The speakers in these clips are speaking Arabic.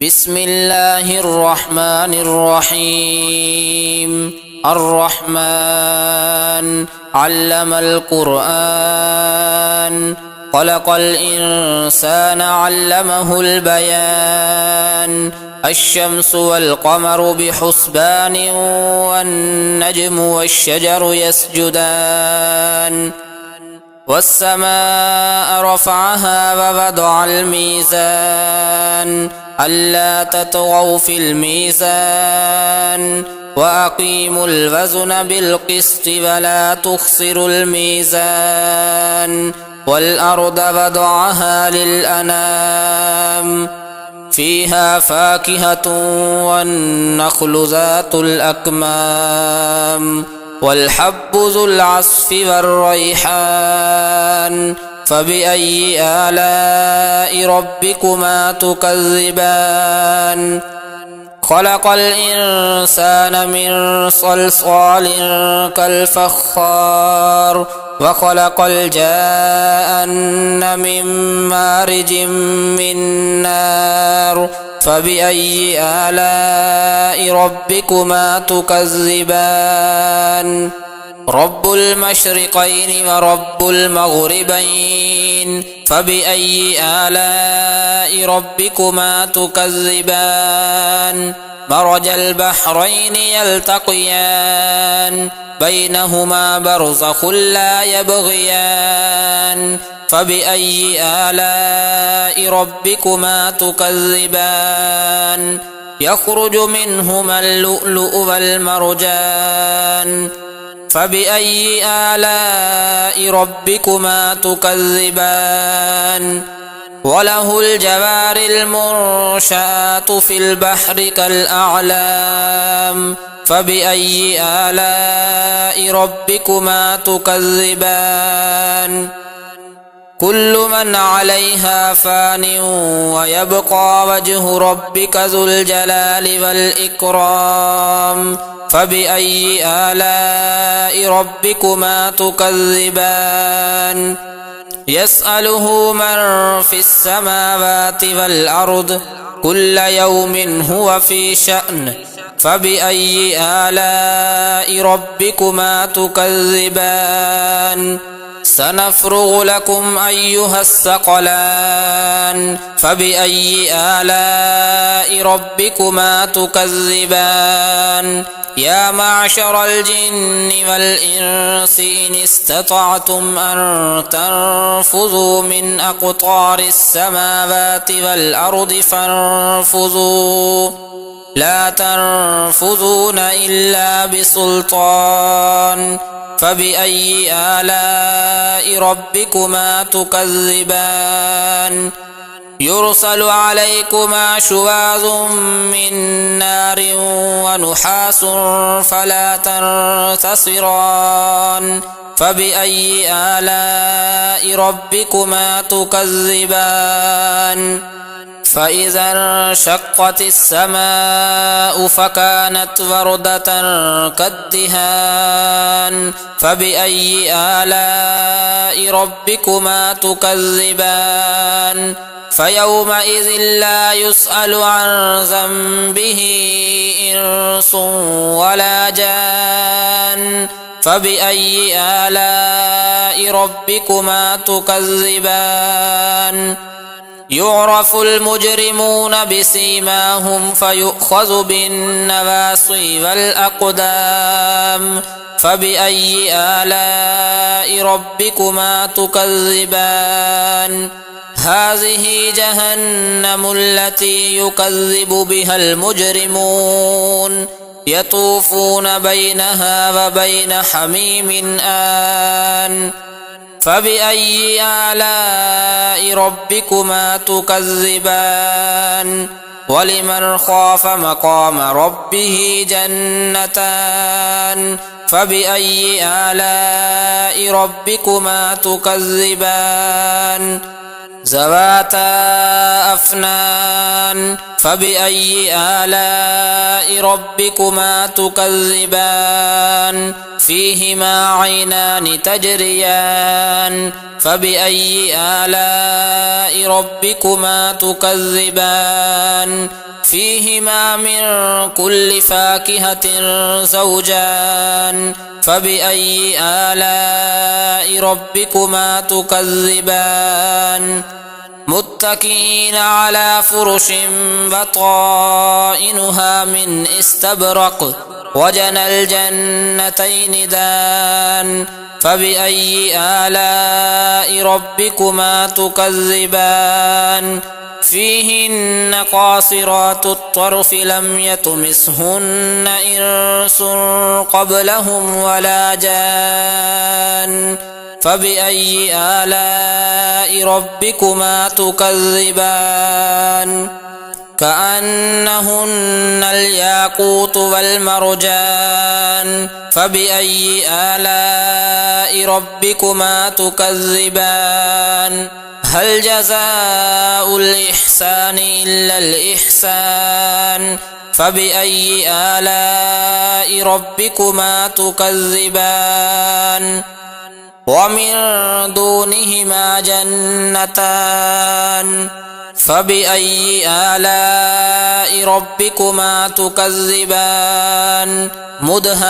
بسم الله الرحمن الرحيم. الرحمن علم القرآن، خلق الإنسان علمه البيان. الشمس والقمر بحسبان، والنجم والشجر يسجدان. والسماء رفعها ووضع الميزان، ألا تطغوا في الميزان، وأقيموا الوزن بالقسط ولا تخسروا الميزان. والأرض وضعها للأنام، فيها فاكهة والنخل ذات الأكمام، والحب ذو العصف والريحان. فبأي آلاء ربكما تكذبان؟ خلق الإنسان من صلصال كالفخار، وخلق الجان من مارج من نار. فبأي آلاء ربكما تكذبان؟ رب المشرقين ورب المغربين، فبأي آلاء ربكما تكذبان؟ مرج البحرين يلتقيان، بينهما برزخ لا يبغيان. فبأي آلاء ربكما تكذبان؟ يخرج منهما اللؤلؤ والمرجان. فبأي آلاء ربكما تكذبان؟ وله الجوار المنشآت في البحر كالأعلام. فبأي آلاء ربكما تكذبان؟ كل من عليها فان، ويبقى وجه ربك ذو الجلال والإكرام. فبأي آلاء ربكما تكذبان؟ يسأله من في السماوات والأرض، كل يوم هو في شأن. فبأي آلاء ربكما تكذبان؟ سنفرغ لكم أيها الثقلان. فبأي آلاء ربكما تكذبان؟ يا معشر الجن والإنس إن استطعتم أن تنفذوا من أقطار السماوات والأرض فانفذوا، لا تنفذون إلا بسلطان. فبأي آلاء ربكما تكذبان؟ يرسل عليكما شواظ من نار ونحاس فلا تنتصران. فبأي آلاء ربكما تكذبان؟ فإذا انشقت السماء فكانت وردة كالدهان. فبأي آلاء ربكما تكذبان؟ فيومئذ لا يسأل عن ذنبه إنس ولا جان. فبأي آلاء ربكما تكذبان؟ يعرف المجرمون بسيماهم فيؤخذ بالنواصي والأقدام. فبأي آلاء ربكما تكذبان؟ هذه جهنم التي يكذب بها المجرمون، يطوفون بينها وبين حميم آن. فبأي آلاء ربكما تكذبان؟ ولمن خاف مقام ربه جنتان. فبأي آلاء ربكما تكذبان؟ ذواتا أفنان. فبأي آلاء ربكما تكذبان فيهما عينان تجريان فبأي آلاء ربكما تكذبان فيهما من كل فاكهة زوجان فبأي آلاء ربكما تكذبان متكئين على فرش بطائنها من استبرق وجنى الجنتين دان فبأي آلاء ربكما تكذبان فيهن قاصرات الطرف لم يطمثهن إنس قبلهم ولا جان فبأي آلاء ربكما تكذبان كأنهن الياقوت والمرجان فبأي آلاء ربكما تكذبان هل جزاء الإحسان إلا الإحسان فبأي آلاء ربكما تكذبان ومن دونهما جنتان فبأي آلاء ربكما تكذبان مدهامتان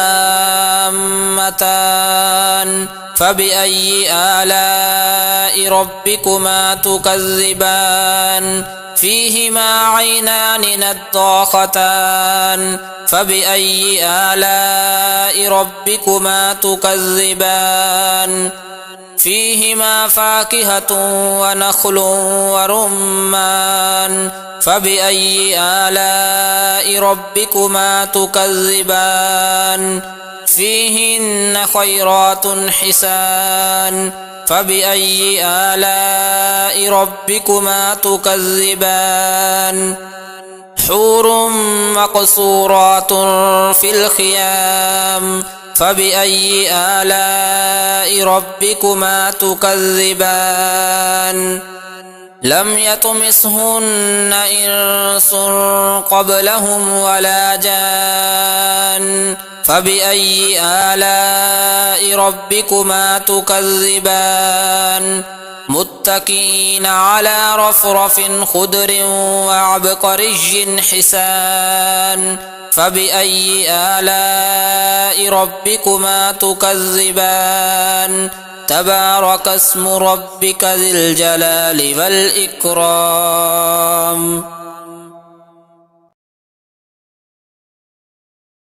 فبأي آلاء ربكما تكذبان فيهما عينان نضاختان فبأي آلاء ربكما تكذبان فيهما فاكهة ونخل ورمان فبأي آلاء ربكما تكذبان فيهن خيرات حسان فبأي آلاء ربكما تكذبان حور مقصورات في الخيام فبأي آلاء ربكما تكذبان لم يطمثهن إنس قبلهم ولا جان فبأي آلاء ربكما تكذبان متكئين على رفرف خضر وعبقري حسان فبأي آلاء ربكما تكذبان تبارك اسم ربك ذي الجلال والإكرام